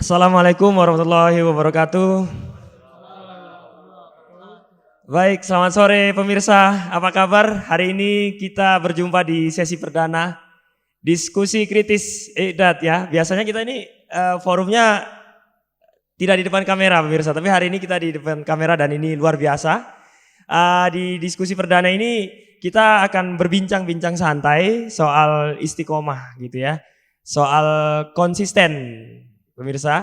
Assalamualaikum warahmatullahi wabarakatuh. Baik, selamat sore pemirsa. Apa kabar? Hari ini kita berjumpa di sesi perdana diskusi kritis Iqdat ya. Biasanya kita ini forumnya tidak di depan kamera pemirsa, tapi hari ini kita di depan kamera dan ini luar biasa. Di diskusi perdana ini kita akan berbincang-bincang santai soal istiqomah gitu ya. Soal konsisten. Pemirsa,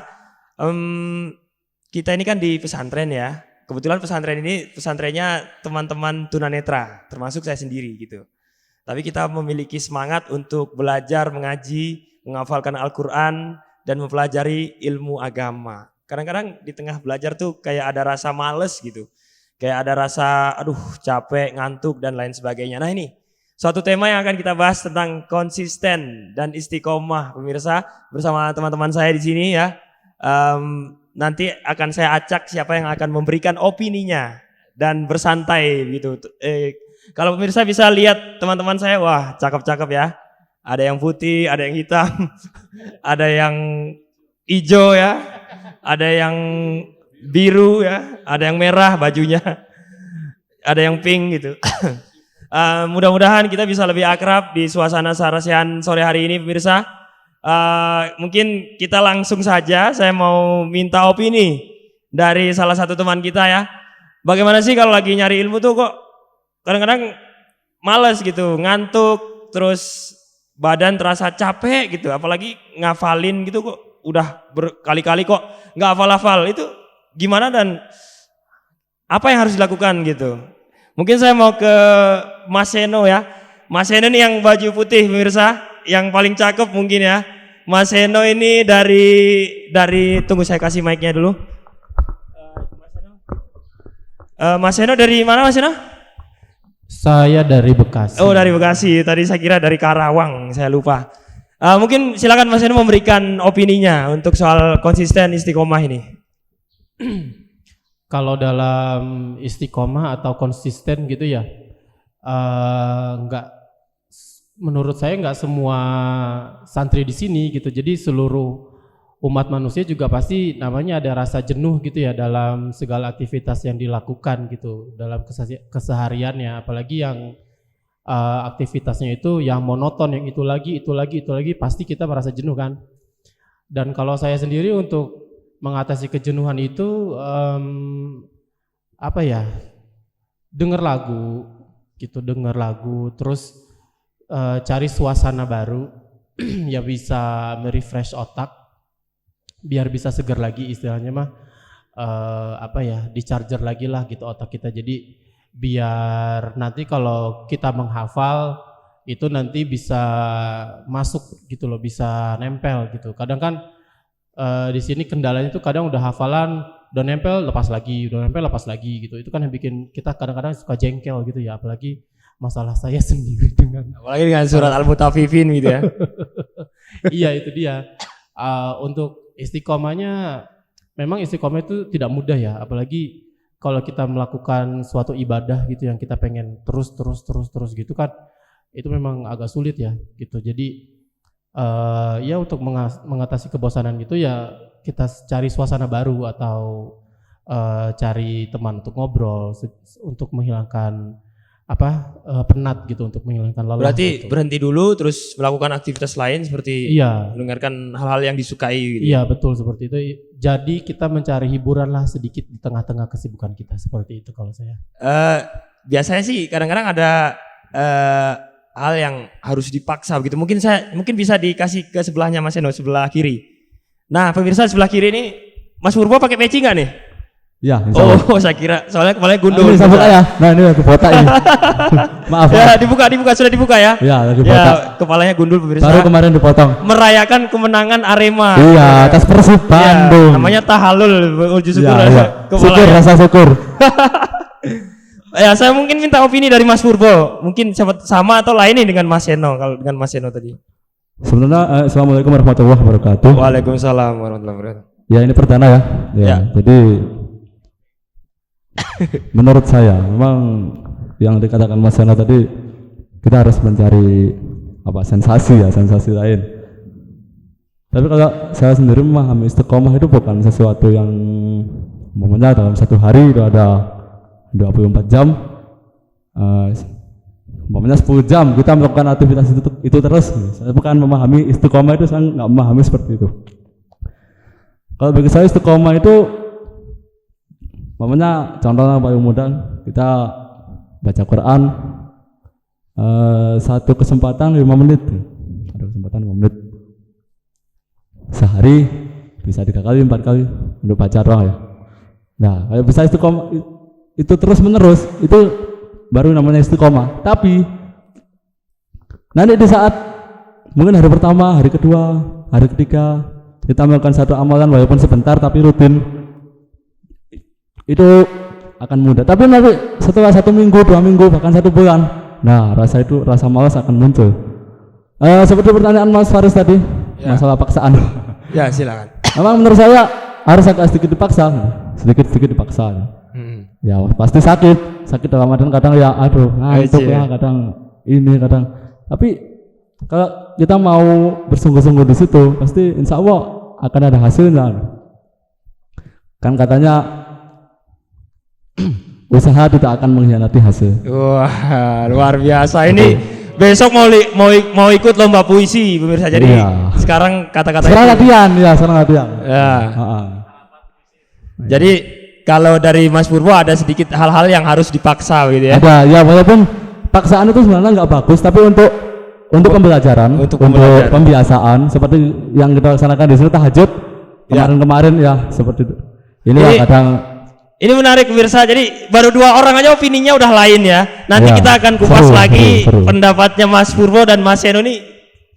kita ini kan di pesantren ya. Kebetulan pesantren ini pesantrennya teman-teman tunanetra, termasuk saya sendiri gitu. Tapi kita memiliki semangat untuk belajar, mengaji, menghafalkan Al-Quran, dan mempelajari ilmu agama. Kadang-kadang di tengah belajar tuh kayak ada rasa males gitu. Kayak ada rasa aduh capek, ngantuk, dan lain sebagainya. Nah ini suatu tema yang akan kita bahas tentang konsisten dan istiqomah pemirsa bersama teman-teman saya di sini ya. Nanti akan saya acak siapa yang akan memberikan opininya dan bersantai gitu. Kalau pemirsa bisa lihat teman-teman saya, wah cakep-cakep ya. Ada yang putih, ada yang hitam, ada yang hijau ya, ada yang biru ya, ada yang merah bajunya, ada yang pink gitu. Mudah-mudahan kita bisa lebih akrab di suasana sarasian sore hari ini pemirsa. Mungkin kita langsung saja, saya mau minta opini dari salah satu teman kita ya. Bagaimana sih kalau lagi nyari ilmu tuh kok kadang-kadang males gitu, ngantuk, terus badan terasa capek gitu. Apalagi ngafalin gitu kok udah berkali-kali kok nggak hafal-hafal. Itu gimana dan apa yang harus dilakukan gitu. Mungkin saya mau ke Mas Seno ya. Mas Seno ini yang baju putih pemirsa, yang paling cakep mungkin ya. Mas Seno ini dari tunggu saya kasih mic-nya dulu. Mas Seno dari mana Mas Seno? Saya dari Bekasi. Oh dari Bekasi, tadi saya kira dari Karawang, saya lupa. Mungkin silakan Mas Seno memberikan opininya untuk soal konsisten istiqomah ini. Kalau dalam istiqomah atau konsisten gitu ya, menurut saya nggak semua santri di sini gitu. Jadi seluruh umat manusia juga pasti namanya ada rasa jenuh gitu ya dalam segala aktivitas yang dilakukan gitu dalam kesehariannya. Apalagi yang aktivitasnya itu yang monoton, yang itu lagi, pasti kita merasa jenuh kan. Dan kalau saya sendiri untuk mengatasi kejenuhan itu denger lagu terus cari suasana baru yang bisa merefresh otak biar bisa segar lagi istilahnya mah di charger lagi lah gitu otak kita. Jadi biar nanti kalau kita menghafal itu nanti bisa masuk gitu loh, bisa nempel gitu. Kadang kan di sini kendalanya tuh kadang udah hafalan, udah nempel lepas lagi gitu. Itu kan yang bikin kita kadang-kadang suka jengkel gitu ya, apalagi masalah saya sendiri apalagi dengan surat Al-Mutaffifin gitu ya. Iya itu dia. Untuk istiqomahnya memang istiqomah itu tidak mudah ya, apalagi kalau kita melakukan suatu ibadah gitu yang kita pengen terus gitu kan, itu memang agak sulit ya gitu. Jadi ya untuk mengatasi kebosanan gitu ya kita cari suasana baru atau cari teman untuk ngobrol untuk menghilangkan penat gitu, untuk menghilangkan lelah. Berarti gitu. berhenti dulu terus melakukan aktivitas lain seperti mendengarkan hal-hal yang disukai gitu. Iya betul seperti itu. Jadi kita mencari hiburan lah sedikit di tengah-tengah kesibukan kita, seperti itu kalau saya. Biasanya sih kadang-kadang ada hal yang harus dipaksa begitu. Mungkin bisa dikasih ke sebelahnya Mas Seno, sebelah kiri. Nah pemirsa sebelah kiri ini Mas Purbo pakai peci nggak nih? Ya. Oh saya kira soalnya kepalanya gundul. Ini sabut ya. Nah ini aku botak ini. Maaf. Ya dibuka sudah dibuka ya. Ya lagi botak. Ya kepalanya gundul pemirsa. Baru kemarin dipotong. Merayakan kemenangan Arema. Iya atas Persib Bandung. Ya, namanya tahalul, uji syukur. Ya. Syukur rasa syukur. Ya saya mungkin minta opini dari Mas Purbo. Mungkin sama atau lain nih dengan Mas Seno. Kalau dengan Mas Seno tadi. Sebenarnya Assalamualaikum warahmatullahi wabarakatuh. Waalaikumsalam warahmatullahi wabarakatuh. Ya ini perdana ya. Ya. Jadi menurut saya memang yang dikatakan Mas Seno tadi, kita harus mencari sensasi lain. Tapi kalau saya sendiri memahami istiqomah itu bukan sesuatu yang momennya dalam satu hari itu ada 24 jam, momennya 10 jam kita melakukan aktivitas itu terus. Saya bukan memahami istiqomah itu, saya nggak memahami seperti itu. Kalau bagi saya istiqomah itu momennya contohnya paling mudah kita baca Quran satu kesempatan 5 menit, ada kesempatan 5 menit sehari bisa 3 kali 4 kali untuk baca doa ya. Nah kalau bisa istiqomah itu terus menerus itu baru namanya istiqomah. Tapi nanti di saat mungkin hari pertama, hari kedua, hari ketiga kita melakukan satu amalan walaupun sebentar tapi rutin, itu akan mudah. Tapi nanti setelah 1 minggu, 2 minggu, bahkan 1 bulan, nah rasa malas akan muncul. Seperti pertanyaan Mas Faris tadi, masalah paksaan. Ya silakan. Memang menurut saya harus agak sedikit dipaksa, sedikit dipaksa. Ya pasti sakit dalam artian kadang ya aduh ngantuk ya, kadang ini kadang. Tapi kalau kita mau bersungguh-sungguh di situ, pasti insya Allah akan ada hasilnya. Kan katanya usaha tidak akan mengkhianati hasil. Wah luar biasa ini. Besok mau ikut lomba puisi pemirsa. Jadi sekarang kata-kata sekarang latihan. Ya. Jadi kalau dari Mas Purwo ada sedikit hal-hal yang harus dipaksa gitu ya. Ada ya, walaupun paksaan itu sebenarnya nggak bagus, tapi untuk pembelajaran, untuk pembiasaan seperti yang kita laksanakan di sini tahajud kemarin ya seperti itu. Ini kadang ini menarik pemirsa, jadi baru 2 orang aja opininya udah lain ya. Nanti kita akan kupas lagi pendapatnya Mas Purwo dan Mas Seno ini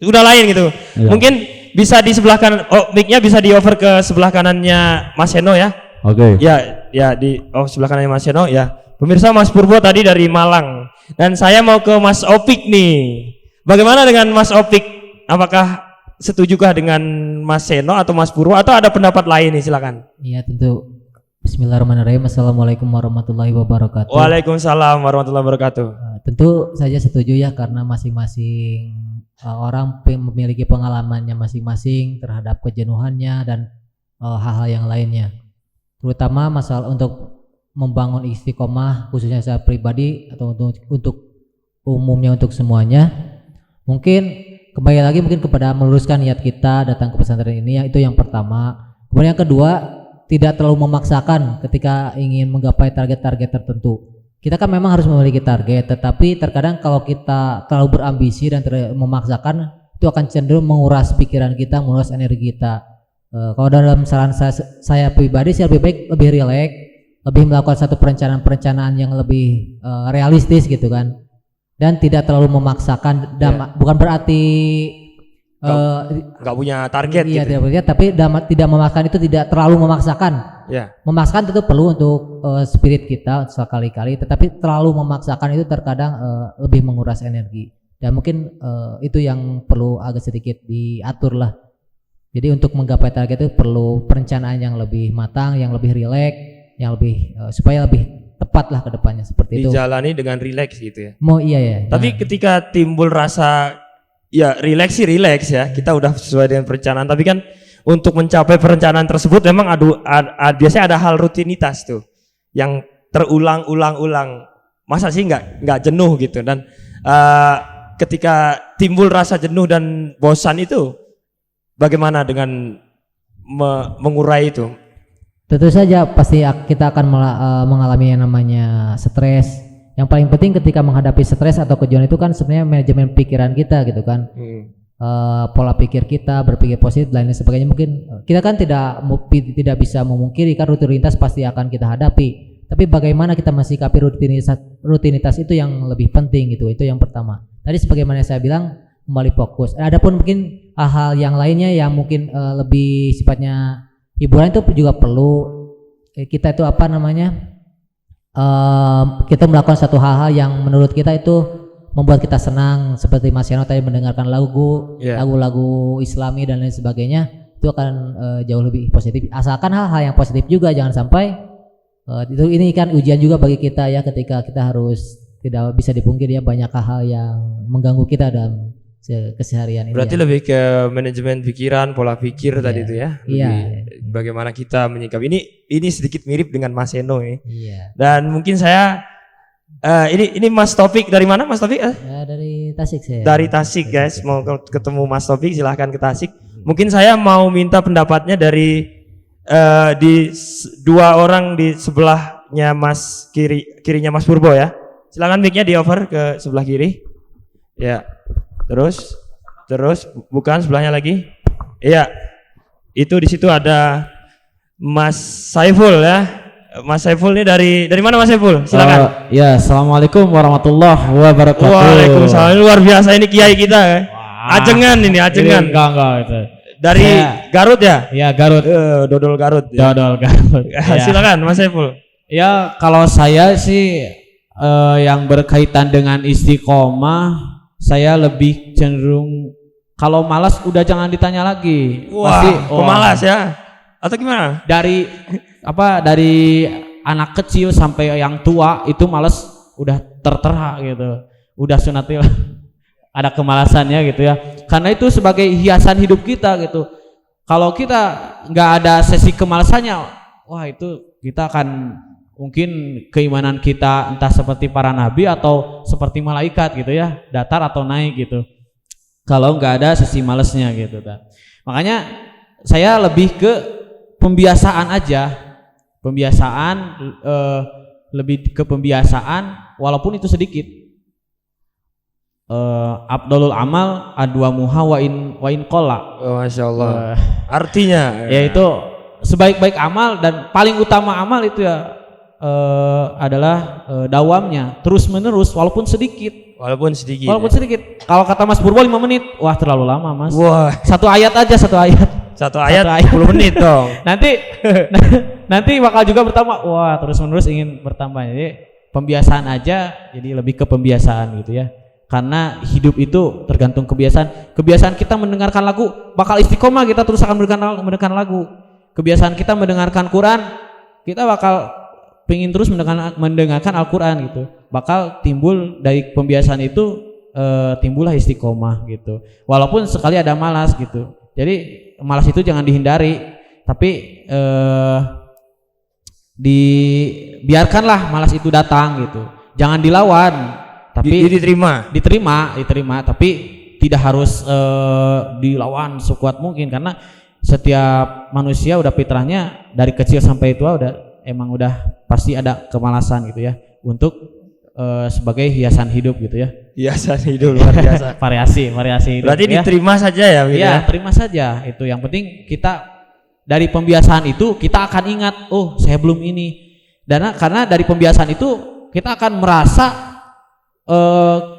udah lain gitu. Mungkin bisa di sebelah kanan, mic-nya bisa di-over ke sebelah kanannya Mas Seno ya. Oke. Ya di sebelah kanannya Mas Seno ya. Pemirsa, Mas Purwo tadi dari Malang dan saya mau ke Mas Opik nih. Bagaimana dengan Mas Opik? Apakah setujukah dengan Mas Seno atau Mas Purwo atau ada pendapat lain nih, silakan. Iya tentu. Bismillahirrahmanirrahim. Assalamualaikum warahmatullahi wabarakatuh. Waalaikumsalam warahmatullahi wabarakatuh. Tentu saja setuju ya, karena masing-masing orang memiliki pengalamannya masing-masing terhadap kejenuhannya dan hal-hal yang lainnya. Terutama masalah untuk membangun istiqomah, khususnya saya pribadi atau untuk umumnya untuk semuanya. Mungkin kembali lagi kepada meluruskan niat kita datang ke pesantren ini, itu yang pertama. Kemudian yang kedua, tidak terlalu memaksakan ketika ingin menggapai target-target tertentu. Kita kan memang harus memiliki target, tetapi terkadang kalau kita terlalu berambisi dan memaksakan, itu akan cenderung menguras pikiran kita, menguras energi kita. Kalau dalam saran saya pribadi, saya lebih rileks, lebih melakukan satu perencanaan yang lebih realistis gitu kan, dan tidak terlalu memaksakan. Bukan berarti nggak punya target iya, gitu. Tapi tidak memaksakan itu tidak terlalu memaksakan. Memaksakan itu perlu untuk spirit kita sekali-kali, tetapi terlalu memaksakan itu terkadang lebih menguras energi, dan mungkin itu yang perlu agak sedikit diatur lah. Jadi untuk menggapai target itu perlu perencanaan yang lebih matang, yang lebih rileks, yang lebih supaya lebih tepat lah ke depannya, seperti itu. Dijalani dengan rileks gitu ya. Iya ya. Tapi ketika timbul rasa ya rileks sih rileks ya, kita udah sesuai dengan perencanaan, tapi kan untuk mencapai perencanaan tersebut memang biasanya ada hal rutinitas tuh yang terulang-ulang-ulang. Masa sih nggak jenuh gitu, dan ketika timbul rasa jenuh dan bosan itu bagaimana dengan mengurai itu? Tentu saja pasti kita akan mengalami yang namanya stres. Yang paling penting ketika menghadapi stres atau kejenuhan itu kan sebenarnya manajemen pikiran kita gitu kan. Pola pikir kita, berpikir positif dan lain sebagainya. Mungkin kita kan tidak bisa memungkiri kan rutinitas pasti akan kita hadapi. Tapi bagaimana kita mensikapi rutinitas itu yang lebih penting gitu. Itu yang pertama. Tadi sebagaimana saya bilang, kembali fokus. Adapun mungkin hal-hal yang lainnya yang mungkin lebih sifatnya hiburan itu juga perlu. Kita itu kita melakukan satu hal-hal yang menurut kita itu membuat kita senang, seperti Mas Yano tadi mendengarkan lagu-lagu Islami dan lain sebagainya, itu akan jauh lebih positif. Asalkan hal-hal yang positif juga, jangan sampai ini kan ujian juga bagi kita ya, ketika kita harus tidak bisa dipungkiri ya banyak hal yang mengganggu kita dalam keseharian ini. Berarti ya. lebih ke manajemen pikiran, pola pikir tadi itu ya. Iya. Lebih bagaimana kita menyikapi ini sedikit mirip dengan Mas Eno ini. Iya. Dan mungkin saya ini Mas Taufik dari mana Mas Taufik? Ya, dari Tasik saya. Dari Tasik guys, mau ketemu Mas Taufik silahkan ke Tasik. Mungkin saya mau minta pendapatnya dari dua orang di sebelahnya Mas kirinya Mas Purbo ya. Silakan mic-nya di over ke sebelah kiri. Ya. Terus bukan sebelahnya lagi. Iya. Itu di situ ada Mas Saiful ya. Mas Saiful ini dari mana Mas Saiful? Silakan. Ya, assalamualaikum warahmatullahi wabarakatuh. Waalaikumsalam. Luar biasa ini kiai kita ya. Ajengan ini, ajengan. Enggak itu. Dari Garut ya? Ya, Garut. Dodol Garut. Ya. Dodol Garut. Silakan Mas Saiful. Ya, kalau saya sih yang berkaitan dengan istiqomah, saya lebih cenderung kalau malas udah jangan ditanya lagi. Wah, pemalas ya? Atau gimana? Dari anak kecil sampai yang tua itu malas udah tertera gitu. Udah sunatil. Ada kemalasannya gitu ya, karena itu sebagai hiasan hidup kita gitu. Kalau kita nggak ada sesi kemalasannya, wah itu kita akan mungkin keimanan kita entah seperti para nabi atau seperti malaikat gitu ya, datar atau naik gitu. Kalau nggak ada sesi malesnya gitu. Makanya saya lebih ke pembiasaan aja, lebih ke pembiasaan walaupun itu sedikit. Abdulul amal adwa muha wa in qola. Masya Allah. Artinya yaitu sebaik-baik amal dan paling utama amal itu ya adalah dawamnya terus menerus walaupun sedikit. Walaupun sedikit. Kalau kata Mas Purbo 5 menit, wah terlalu lama Mas. Wah. Satu ayat aja. Satu ayat 10 menit dong. nanti bakal juga bertambah. Wah terus menerus ingin bertambah. Jadi pembiasaan aja. Jadi lebih ke pembiasaan gitu ya. Karena hidup itu tergantung kebiasaan. Kebiasaan kita mendengarkan lagu bakal istiqomah, kita terus akan mendengarkan lagu. Kebiasaan kita mendengarkan Quran, kita bakal pengen terus mendengarkan Al-Quran gitu. Bakal timbul dari pembiasaan itu timbullah istiqomah gitu. Walaupun sekali ada malas gitu. Jadi malas itu jangan dihindari, tapi biarkanlah malas itu datang gitu. Jangan dilawan. Tapi diterima tapi tidak harus dilawan sekuat mungkin, karena setiap manusia udah fitrahnya dari kecil sampai tua udah pasti ada kemalasan gitu ya, untuk sebagai hiasan hidup gitu ya. Hiasan hidup luar biasa. variasi hidup. Berarti ya. Diterima saja ya gitu ya. Terima saja itu. Yang penting kita dari pembiasaan itu kita akan ingat, oh saya belum ini. Karena dari pembiasaan itu kita akan merasa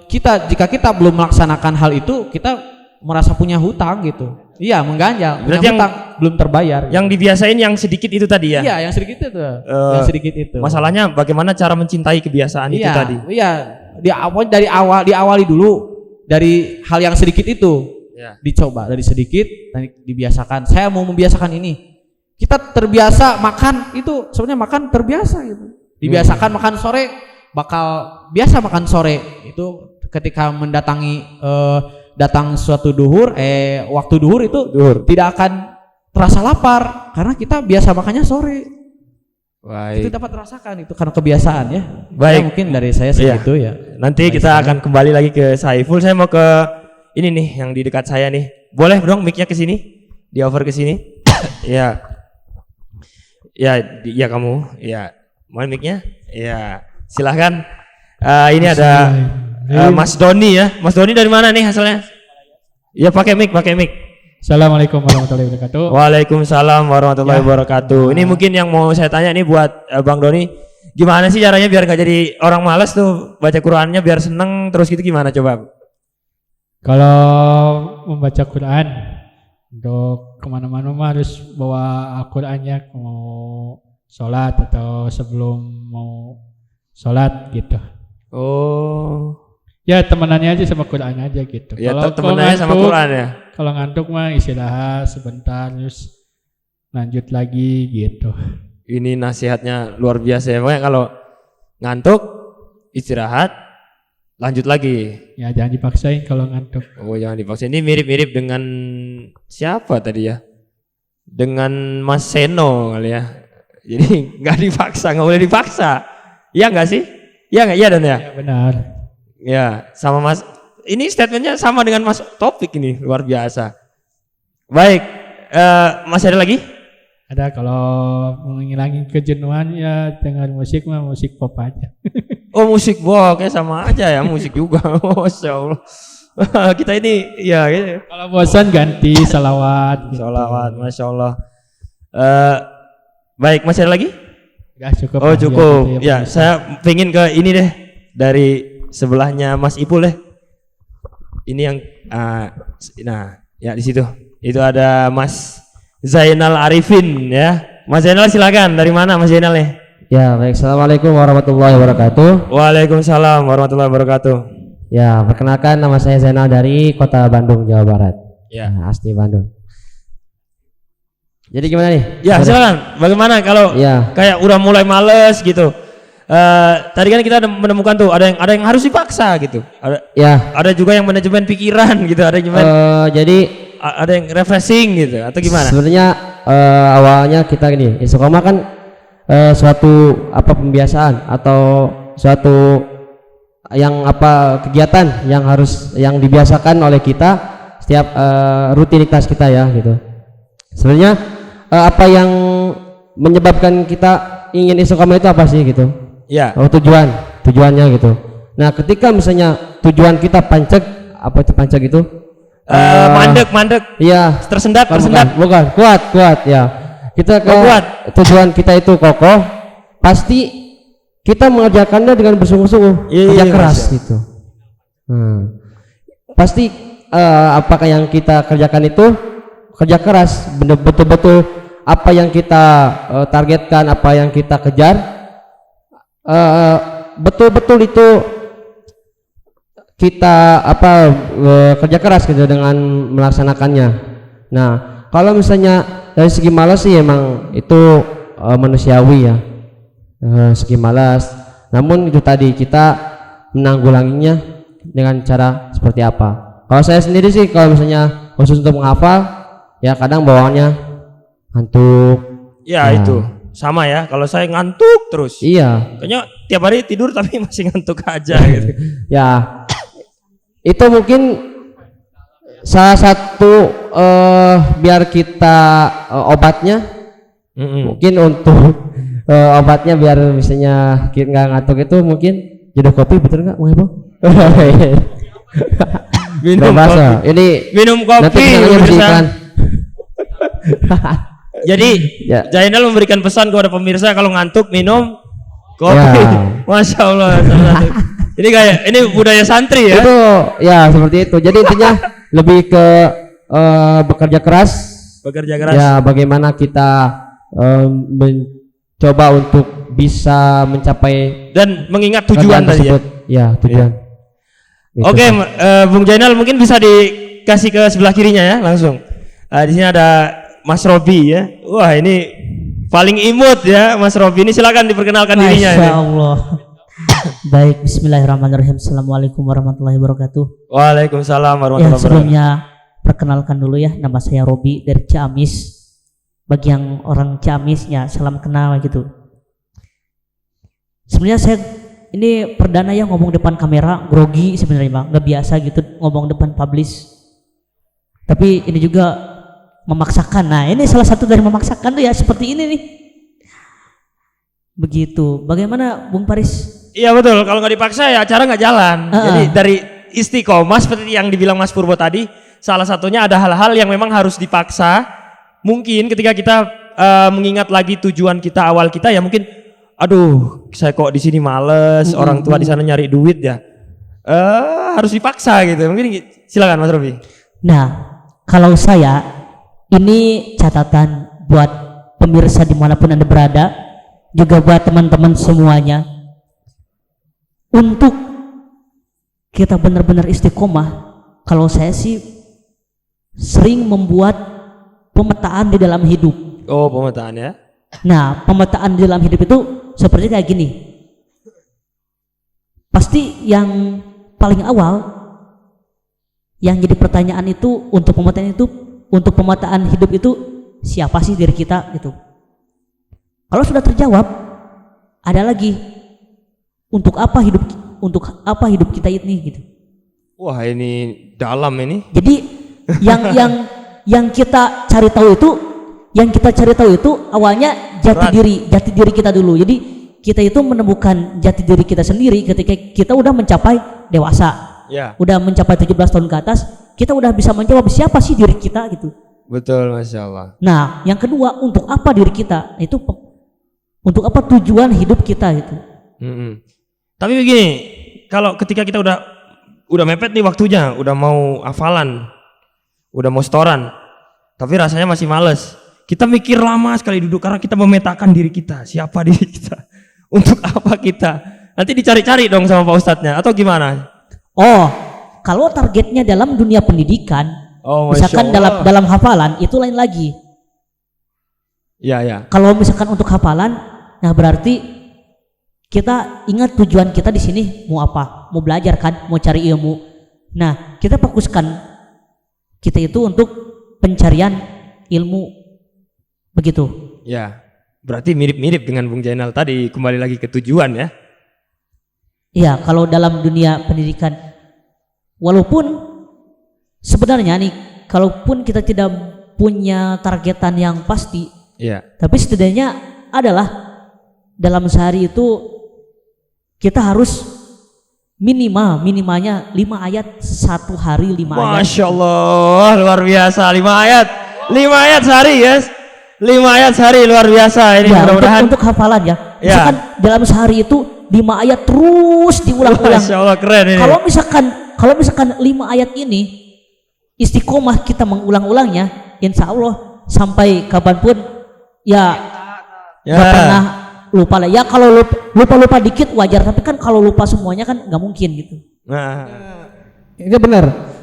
jika kita belum melaksanakan hal itu, kita merasa punya hutang gitu. Iya, mengganjal. Berarti hutang belum terbayar. Yang dibiasain yang sedikit itu tadi ya? Iya, yang sedikit itu. Masalahnya bagaimana cara mencintai kebiasaan itu tadi? Iya, diawali dulu dari hal yang sedikit itu. Ya. Dicoba dari sedikit, dibiasakan. Saya mau membiasakan ini. Kita terbiasa makan itu, sebenarnya makan terbiasa gitu. Dibiasakan makan sore, bakal biasa makan sore itu ketika mendatangi datang suatu duhur waktu duhur itu tidak akan terasa lapar karena kita biasa makannya sore. Baik. Itu dapat rasakan itu karena kebiasaan ya. Baik. Ya, mungkin dari saya segitu ya. Nanti kita akan kembali lagi ke Saiful. Saya mau ke ini nih yang di dekat saya nih. Boleh dong mic-nya ke sini? Di over ke sini. Ya. Ya kamu. Ya. Mohon mic-nya. Ya. Silahkan. Ini ada Mas Doni ya. Mas Doni dari mana nih asalnya? Ya pakai mic. Assalamualaikum warahmatullahi wabarakatuh. Waalaikumsalam warahmatullahi wabarakatuh. Ini mungkin yang mau saya tanya nih buat Bang Doni. Gimana sih caranya biar gak jadi orang malas tuh baca Qurannya biar seneng terus gitu, gimana coba? Kalau membaca Quran untuk kemana-mana harus bawa Al-Qurannya, mau sholat atau sebelum mau sholat gitu. Oh. Ya temenannya aja sama Quran aja gitu. Ya temenannya sama Quran ya. Kalau ngantuk mah istirahat sebentar terus lanjut lagi gitu. Ini nasihatnya luar biasa ya. Makanya kalau ngantuk istirahat, Lanjut lagi. Ya jangan dipaksain kalau ngantuk. Oh jangan dipaksa. Ini mirip-mirip dengan siapa tadi ya? Dengan Mas Seno kali ya. Jadi nggak dipaksa, nggak boleh dipaksa. Iya nggak sih? Iya nggak? Iya Dan ya. Ya benar. Ya sama Mas. Ini statementnya sama dengan Mas Topik ini luar biasa. Baik, masih ada lagi? Ada kalau menghilangin kejenuhan ya dengan musik mah musik pop aja. Oh musik, wah kayak sama aja ya musik juga. Masya Allah. Kita ini ya gitu. Kalau bosan ganti salawat. Gitu. Sholawat, Masya Allah. Baik, masih ada lagi? Udah cukup. Oh lah, cukup. gitu Ya, saya pengen ke ini deh dari sebelahnya Mas Ipul deh. Ini yang, nah ya di situ. Itu ada Mas Zainal Arifin ya. Mas Zainal silakan. Dari mana Mas Zainal nih? Ya baik, assalamualaikum warahmatullahi wabarakatuh. Waalaikumsalam warahmatullahi wabarakatuh. Ya perkenalkan nama saya Zainal dari kota Bandung, Jawa Barat. Ya. Nah, asli Bandung. Jadi gimana nih? Ya silakan. Bagaimana kalau Ya. kayak udah mulai males gitu? Tadi kan kita menemukan tuh ada yang harus dipaksa gitu. Ada juga yang manajemen pikiran gitu. Ada yang Jadi ada yang refreshing gitu atau gimana? sebenarnya awalnya kita gini, istiqomah kan suatu pembiasaan atau suatu kegiatan yang dibiasakan oleh kita setiap rutinitas kita ya gitu. Sebenarnya apa yang menyebabkan kita ingin istiqomah itu apa sih gitu? Ya. Tujuannya gitu. Nah, ketika misalnya tujuan kita pancek, apa itu pancek itu? Mandek. Iya. Tersendat. Bukan. Kuat ya. Kita kuat. Tujuan kita itu kokoh, pasti kita mengerjakannya dengan bersungguh-sungguh, kerja keras gitu. Pasti apakah yang kita kerjakan itu kerja keras, betul-betul apa yang kita targetkan, apa yang kita kejar, betul-betul itu kita kerja keras gitu dengan melaksanakannya. Nah, kalau misalnya dari segi malas sih emang itu manusiawi ya, segi malas. Namun itu tadi kita menanggulanginya dengan cara seperti apa. Kalau saya sendiri sih kalau misalnya khusus untuk menghafal, ya kadang bawaannya ngantuk. Ya itu sama ya. Kalau saya ngantuk terus. Iya. Kayaknya tiap hari tidur tapi masih ngantuk aja gitu. Ya. Itu mungkin salah satu biar kita obatnya mungkin untuk obatnya biar misalnya kita nggak ngantuk itu mungkin jodoh kopi, betul nggak Bang Ibu? Minum kopi. Ini minum kopi. nanti kesannya masih iklan. Jadi Ya. Zainal memberikan pesan kepada pemirsa kalau ngantuk minum kopi. Ya. Masya Allah. Ini kayak ini budaya santri ya. Itu ya seperti itu. Jadi intinya lebih ke bekerja keras. Bekerja keras. Ya, bagaimana kita mencoba untuk bisa mencapai Dan mengingat tujuan tadi ya. tersebut. Ya, tujuan. Gitu. Oke, Bung Zainal mungkin bisa dikasih ke sebelah kirinya ya langsung. Di sini ada Mas Robi ya. Wah ini paling imut ya Mas Robi ini, silakan diperkenalkan dirinya. Masya Ini. Allah. Baik, Bismillahirrahmanirrahim. Assalamualaikum warahmatullahi wabarakatuh. Waalaikumsalam Ya, warahmatullahi wabarakatuh. sebelumnya perkenalkan dulu ya, nama saya Robi dari Ciamis. Bagi yang orang Ciamis ya salam kenal gitu. Sebenarnya saya ini perdana ya ngomong depan kamera, grogi sebenarnya Bang, nggak biasa gitu ngomong depan publish. Tapi ini juga memaksakan. Nah, ini salah satu dari memaksakan tuh ya seperti ini nih. Begitu. Bagaimana Bung Paris? Iya betul, kalau nggak dipaksa ya acara nggak jalan. Jadi dari istiqomah seperti yang dibilang Mas Purbo tadi, salah satunya ada hal-hal yang memang harus dipaksa. Mungkin ketika kita mengingat lagi tujuan kita awal kita ya mungkin, aduh saya kok di sini males, orang tua di sana nyari duit ya, harus dipaksa gitu. Mungkin silakan Mas Robi. Nah, kalau saya ini catatan buat pemirsa dimanapun Anda berada, juga buat teman-teman semuanya, untuk kita benar-benar istiqomah. Kalau saya sih sering membuat pemetaan di dalam hidup. Oh, pemetaan ya. Nah, pemetaan di dalam hidup itu seperti kayak gini. Pasti yang paling awal yang jadi pertanyaan itu untuk pemetaan hidup itu siapa sih diri kita gitu. Kalau sudah terjawab, ada lagi untuk apa hidup kita ini gitu. Wah, ini dalam ini. Jadi yang kita cari tahu itu awalnya jati diri kita dulu. Jadi kita itu menemukan jati diri kita sendiri ketika kita udah mencapai dewasa. Ya. Udah mencapai 17 tahun ke atas, kita udah bisa menjawab siapa sih diri kita gitu. Betul, Masya Allah. Nah, yang kedua, untuk apa diri kita? Itu untuk apa tujuan hidup kita itu. Tapi begini, kalau ketika kita udah mepet nih waktunya, udah mau hafalan, udah mau setoran, tapi rasanya masih males. Kita mikir lama sekali duduk karena kita memetakan diri kita, siapa diri kita, untuk apa kita. Nanti dicari-cari dong sama Pak Ustadznya atau gimana? Oh, kalau targetnya dalam dunia pendidikan, misalkan dalam hafalan itu lain lagi. Ya. Kalau misalkan untuk hafalan, nah berarti kita ingat tujuan kita di sini mau apa? Mau belajar kan? Mau cari ilmu. Nah, kita fokuskan kita itu untuk pencarian ilmu. Begitu. Ya, berarti mirip-mirip dengan Bung Jainal tadi, kembali lagi ke tujuan ya. Iya, kalau dalam dunia pendidikan, walaupun sebenarnya nih, kalaupun kita tidak punya targetan yang pasti, tapi setidaknya adalah dalam sehari itu kita harus minimalnya 5 ayat satu hari, 5 ayat. Masya Allah, luar biasa, 5 ayat sehari, guys. 5 ayat sehari luar biasa ini, mudah-mudahan untuk hafalan ya. Misalkan dalam sehari itu 5 ayat terus diulang-ulang. Masya Allah, keren ini. Kalau misalkan 5 ayat ini istiqomah kita mengulang-ulangnya, insya Allah sampai kapanpun ya nggak pernah lupa lah. Ya kalau lupa dikit wajar, tapi kan kalau lupa semuanya kan nggak mungkin gitu. Nah, ini benar.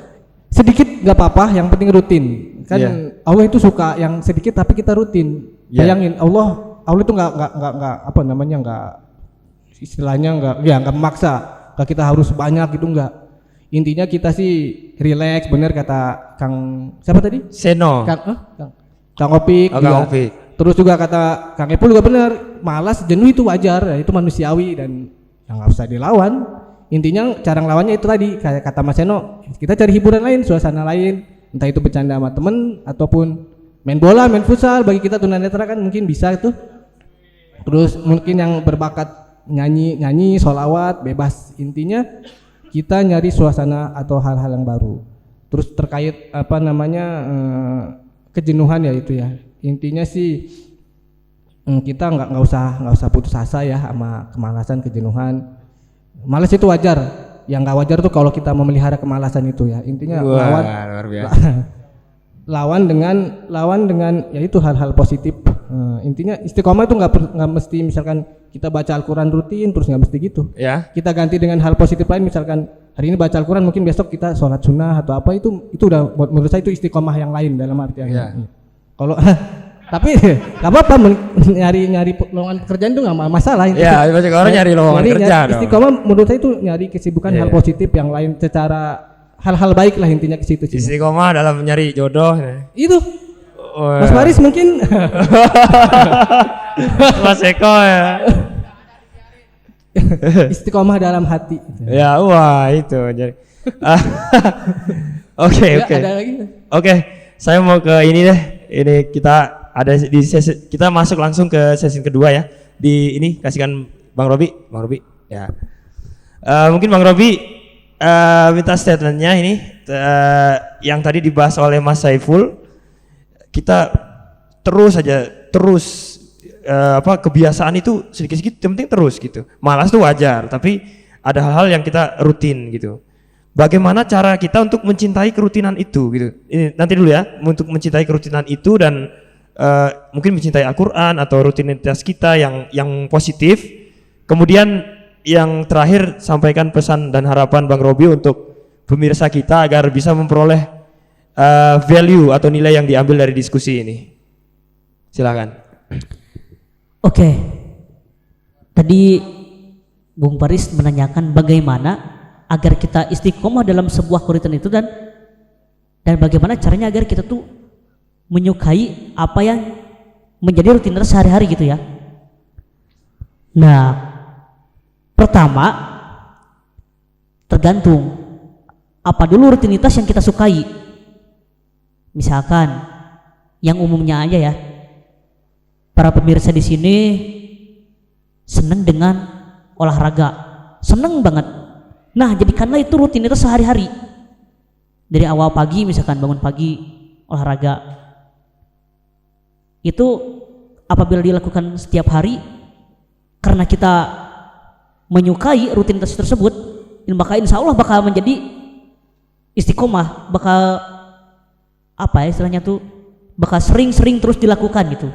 Sedikit nggak apa-apa, yang penting rutin. Kan Allah itu suka yang sedikit tapi kita rutin. Bayangin Allah itu nggak istilahnya nggak memaksa, nggak kita harus banyak gitu, nggak. Intinya kita sih relax, bener kata Kang siapa tadi? Seno. Kang Opik. Kang Opik. Terus juga kata Kang Epul juga bener, malas jenuh itu wajar, itu manusiawi dan nggak usah dilawan. Intinya cara ngelawannya itu tadi kayak kata Mas Seno, kita cari hiburan lain, suasana lain, entah itu bercanda sama temen ataupun main bola, main futsal. Bagi kita tunanetra kan mungkin bisa itu. Terus mungkin yang berbakat nyanyi, sholawat, bebas. Intinya kita nyari suasana atau hal-hal yang baru. Terus terkait kejenuhan ya itu ya. Intinya sih kita nggak usah putus asa ya sama kemalasan, kejenuhan. Malas itu wajar. Yang nggak wajar tuh kalau kita memelihara kemalasan itu ya. Intinya lawan dengan ya itu hal-hal positif. Intinya istiqomah itu nggak mesti misalkan kita baca Al-Quran rutin terus, nggak mesti gitu. Kita ganti dengan hal positif lain, misalkan hari ini baca Al-Quran, mungkin besok kita sholat sunnah atau apa, itu udah menurut saya itu istiqomah yang lain dalam artian. Kalau tapi nggak apa-apa nyari lowongan pekerjaan itu nggak masalah. Ya, banyak orang nyari lowongan kerja. Istiqomah menurut saya itu nyari kesibukan hal positif yang lain, secara hal-hal baik lah intinya ke situ. Istiqomah dalam nyari jodoh. Itu Mas Faris mungkin. Mas Eko ya. Istiqomah dalam hati. Ya, wah itu jadi. Oke. Saya mau ke ini deh. Ini kita ada di sesi, kita masuk langsung ke sesi kedua ya. Di ini kasihkan Bang Robi ya. Mungkin Bang Robi minta statementnya ini yang tadi dibahas oleh Mas Saiful. Kita terus kebiasaan itu sedikit-sedikit yang penting terus gitu. Malas tuh wajar, tapi ada hal-hal yang kita rutin gitu. Bagaimana cara kita untuk mencintai kerutinan itu gitu. Ini nanti dulu ya, untuk mencintai kerutinan itu dan mungkin mencintai Al-Qur'an atau rutinitas kita yang positif. Kemudian yang terakhir, sampaikan pesan dan harapan Bang Robi untuk pemirsa kita agar bisa memperoleh value atau nilai yang diambil dari diskusi ini. Silakan. Oke. Tadi Bung Paris menanyakan bagaimana agar kita istiqomah dalam sebuah kuritan itu, dan bagaimana caranya agar kita tuh menyukai apa yang menjadi rutinitas sehari-hari gitu ya. Nah, pertama tergantung apa dulu rutinitas yang kita sukai. Misalkan yang umumnya aja ya, para pemirsa di sini seneng dengan olahraga, seneng banget. Nah, jadikanlah itu rutinitas sehari-hari. Dari awal pagi misalkan bangun pagi olahraga. Itu apabila dilakukan setiap hari karena kita menyukai rutinitas tersebut, maka insya Allah bakal menjadi istiqomah, bakal apa ya istilahnya tuh, bakal sering-sering terus dilakukan gitu.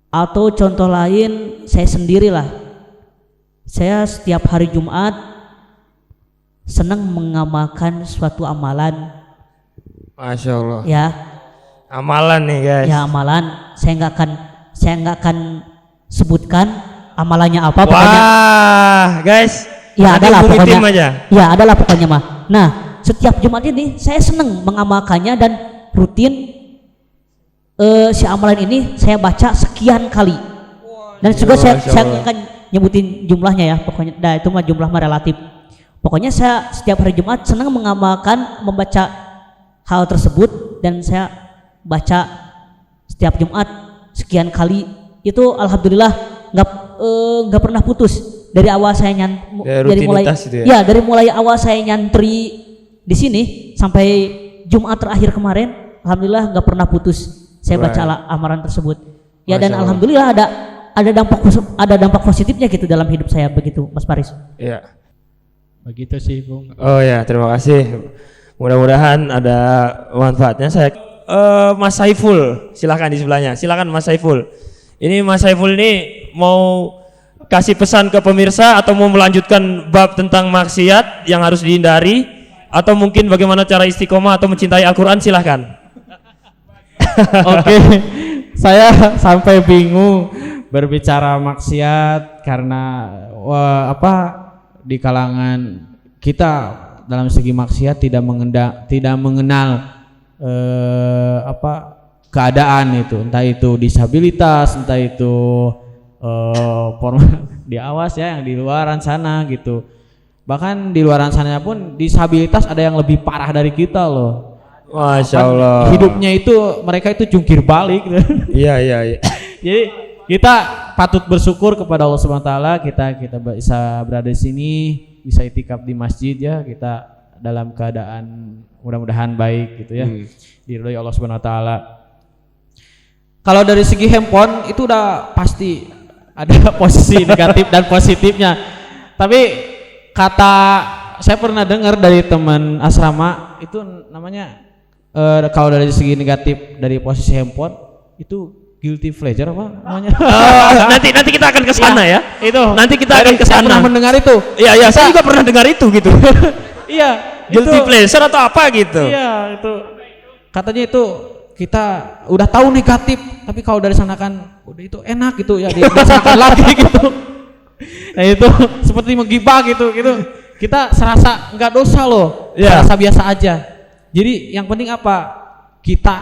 Atau contoh lain, saya sendirilah, saya setiap hari Jumat senang mengamalkan suatu amalan. Masya Allah. Ya, Amalan nih guys. ya amalan. Saya nggak akan sebutkan amalannya apa. Wah Pokoknya, guys. ya nanti adalah hubungi pokoknya. tim aja. Ya adalah pokoknya mah. Nah, setiap Jumat ini saya senang mengamalkannya dan rutin. Si amalan ini saya baca sekian kali. Dan juga saya nggak akan nyebutin jumlahnya ya. Pokoknya, nah itu mah jumlah mah relatif. Pokoknya saya setiap hari Jumat senang mengamalkan, membaca hal tersebut, dan saya baca setiap Jumat sekian kali. Itu alhamdulillah nggak pernah putus dari awal saya dari mulai itu ya dari mulai awal saya nyantri di sini sampai Jumat terakhir kemarin, alhamdulillah nggak pernah putus saya baca amalan tersebut. Ya, dan alhamdulillah ada dampak positifnya gitu dalam hidup saya, begitu Mas Paris. Iya. Begitu sih, Bung. Oh ya, terima kasih. Mudah-mudahan ada manfaatnya. Saya Mas Saiful, silakan di sebelahnya. Silakan Mas Saiful. Ini Mas Saiful ini mau kasih pesan ke pemirsa atau mau melanjutkan bab tentang maksiat yang harus dihindari, atau mungkin bagaimana cara istiqomah atau mencintai Al-Qur'an, silahkan. Oke, saya sampai bingung berbicara maksiat karena di kalangan kita dalam segi maksiat tidak mengenal keadaan itu, entah itu disabilitas, entah itu diawas ya yang di luaran sana gitu. Bahkan di luaran sana pun disabilitas ada yang lebih parah dari kita loh. Masya Allah. Hidupnya itu mereka itu jungkir balik. Iya. Jadi kita patut bersyukur kepada Allah Subhanahu wa taala, kita bisa berada di sini, bisa itikaf di masjid ya, kita dalam keadaan mudah-mudahan baik gitu ya. Diridhoi Allah Subhanahu wa taala. Kalau dari segi handphone itu udah pasti ada posisi negatif dan positifnya. Tapi saya pernah dengar dari teman asrama itu namanya kalau dari segi negatif dari posisi handphone itu guilty pleasure apa namanya? Nanti kita akan ke sana ya. Itu. Nanti kita akan ke Saya sana. pernah mendengar itu. Iya, saya juga pernah dengar itu gitu. Iya. Guilty pleasure atau apa gitu. Iya, itu. Katanya itu kita udah tahu negatif, tapi kalau dari sana kan udah itu enak gitu ya, dirasakan lagi gitu. Nah itu seperti menggibah gitu. Kita serasa nggak dosa loh, serasa biasa aja. Jadi yang penting apa? Kita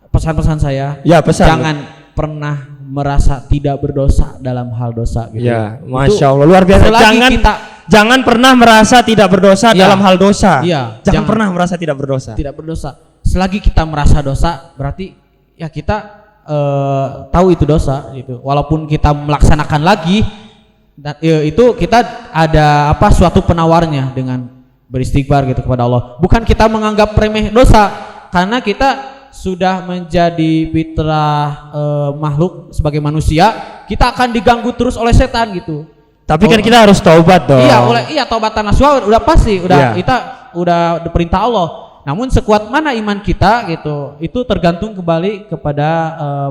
pesan-pesan saya, jangan pernah merasa tidak berdosa dalam hal dosa gitu. Ya, Masya Allah, luar biasa. Jangan pernah merasa tidak berdosa dalam hal dosa. Iya, jangan pernah merasa tidak berdosa. Tidak berdosa. Selagi kita merasa dosa, berarti ya kita tahu itu dosa gitu. Walaupun kita melaksanakan lagi, itu kita ada suatu penawarnya dengan beristighfar gitu kepada Allah. Bukan kita menganggap remeh dosa, karena kita sudah menjadi fitrah makhluk sebagai manusia, kita akan diganggu terus oleh setan gitu. Tapi kan kita harus taubat dong. Iya, taubatan nasuha udah pasti, kita udah diperintah Allah. Namun sekuat mana iman kita gitu, itu tergantung kembali kepada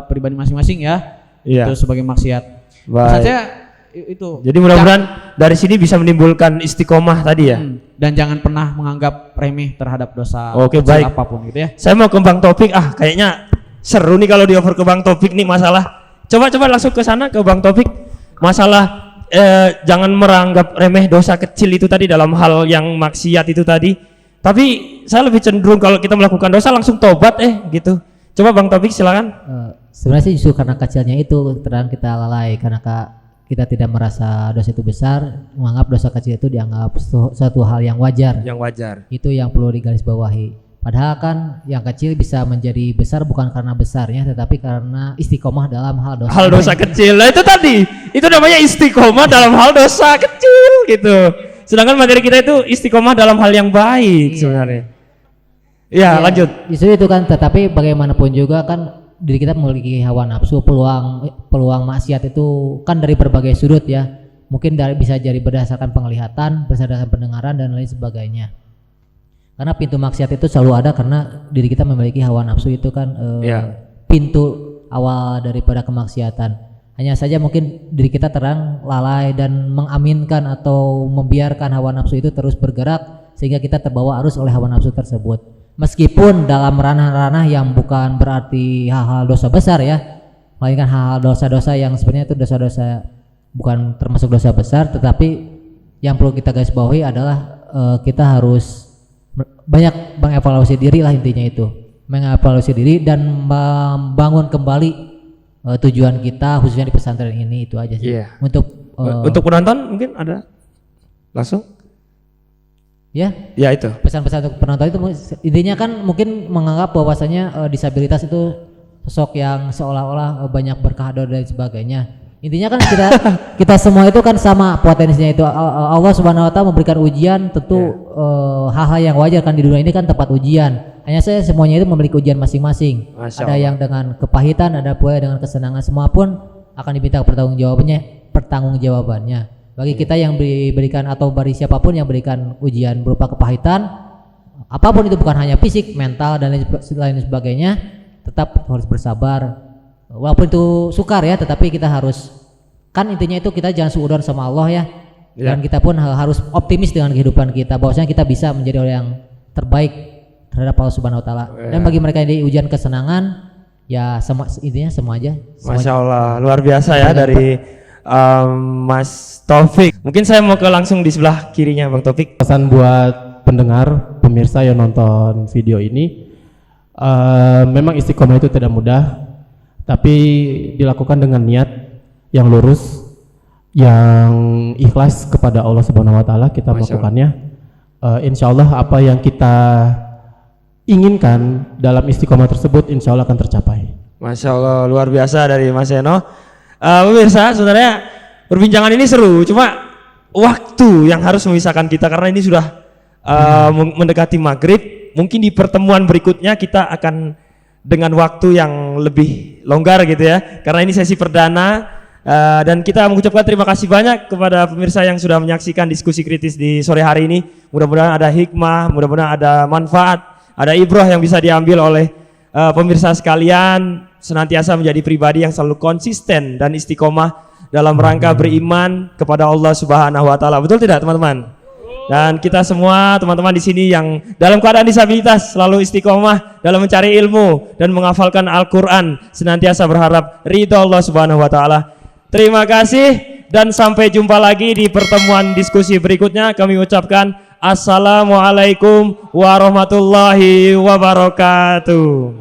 pribadi masing-masing ya. Itu sebagai maksiat. Saja itu. Jadi mudah-mudahan dari sini bisa menimbulkan istiqomah tadi ya. Dan jangan pernah menganggap remeh terhadap dosa. Oke, baik. Apapun gitu ya. Saya mau ke Bang Taufik. Kayaknya seru nih kalau di over ke Bang Taufik nih masalah. Coba langsung ke sana ke Bang Taufik. Masalah jangan meranggap remeh dosa kecil itu tadi dalam hal yang maksiat itu tadi. Tapi saya lebih cenderung kalau kita melakukan dosa langsung tobat gitu. Coba Bang Taufik silakan. Sebenarnya sih justru karena kecilnya itu terang kita lalai karena kita tidak merasa dosa itu besar, menganggap dosa kecil itu dianggap suatu hal yang wajar. Yang wajar. Itu yang perlu digarisbawahi. Padahal kan yang kecil bisa menjadi besar bukan karena besarnya, tetapi karena istiqomah dalam hal dosa. Hal dosa kecil. Nah itu tadi, itu namanya istiqomah dalam hal dosa kecil gitu. Sedangkan materi kita itu istiqomah dalam hal yang baik sebenarnya. Ya, lanjut. Justru itu kan, tetapi bagaimanapun juga kan diri kita memiliki hawa nafsu, peluang maksiat itu kan dari berbagai sudut ya. Mungkin bisa jadi berdasarkan penglihatan, berdasarkan pendengaran dan lain sebagainya. Karena pintu maksiat itu selalu ada karena diri kita memiliki hawa nafsu itu kan pintu awal daripada kemaksiatan. Hanya saja mungkin diri kita terang lalai dan mengaminkan atau membiarkan hawa nafsu itu terus bergerak sehingga kita terbawa arus oleh hawa nafsu tersebut. Meskipun dalam ranah-ranah yang bukan berarti hal-hal dosa besar ya, melainkan hal-hal dosa-dosa yang sebenarnya itu dosa-dosa bukan termasuk dosa besar, tetapi yang perlu kita garis bawahi adalah kita harus banyak mengevaluasi diri lah, intinya itu mengevaluasi diri dan membangun kembali tujuan kita khususnya di pesantren ini. Itu aja sih. Untuk penonton mungkin ada langsung ya itu pesan-pesan untuk penonton itu intinya kan mungkin menganggap bahwasanya disabilitas itu sosok yang seolah-olah banyak berkah dan sebagainya. Intinya kan kita semua itu kan sama potensinya itu. Allah Subhanahu wa taala memberikan ujian tentu hal-hal yang wajar kan, di dunia ini kan tempat ujian. Hanya saja semuanya itu memiliki ujian masing-masing. Ada yang dengan kepahitan, ada pula dengan kesenangan, semua pun akan diminta pertanggungjawabannya. Bagi kita yang diberikan atau bagi siapapun yang berikan ujian berupa kepahitan, apapun itu bukan hanya fisik, mental dan lain sebagainya, tetap harus bersabar. Walaupun itu sukar ya, tetapi kita harus kan intinya itu kita jangan suudzon sama Allah ya. Dan kita pun harus optimis dengan kehidupan kita bahwasanya kita bisa menjadi orang yang terbaik terhadap Allah Subhanahu wa taala. Dan bagi mereka yang di ujian kesenangan ya intinya semua aja. Masya Allah, luar biasa ya dari Mas Taufik. Mungkin saya mau langsung di sebelah kirinya Bang Taufik. Pesan buat pendengar, pemirsa yang nonton video ini, memang istiqomah itu tidak mudah, tapi dilakukan dengan niat yang lurus, yang ikhlas kepada Allah Subhanahu wa taala kita melakukannya. Insya Allah apa yang kita inginkan dalam istiqomah tersebut insya Allah akan tercapai. Masya Allah, luar biasa dari Mas Eno. Pemirsa, sebenarnya perbincangan ini seru, cuma waktu yang harus memisahkan kita karena ini sudah mendekati maghrib. Mungkin di pertemuan berikutnya kita akan dengan waktu yang lebih longgar gitu ya, karena ini sesi perdana. Dan kita mengucapkan terima kasih banyak kepada pemirsa yang sudah menyaksikan diskusi kritis di sore hari ini. Mudah-mudahan ada hikmah, mudah-mudahan ada manfaat, ada ibrah yang bisa diambil oleh pemirsa sekalian, senantiasa menjadi pribadi yang selalu konsisten dan istiqomah dalam rangka beriman kepada Allah Subhanahu wa taala. Betul tidak teman-teman? Dan kita semua teman-teman di sini yang dalam keadaan disabilitas selalu istiqomah dalam mencari ilmu dan menghafalkan Al-Qur'an, senantiasa berharap ridha Allah Subhanahu wa taala. Terima kasih dan sampai jumpa lagi di pertemuan diskusi berikutnya. Kami ucapkan Assalamualaikum warahmatullahi wabarakatuh.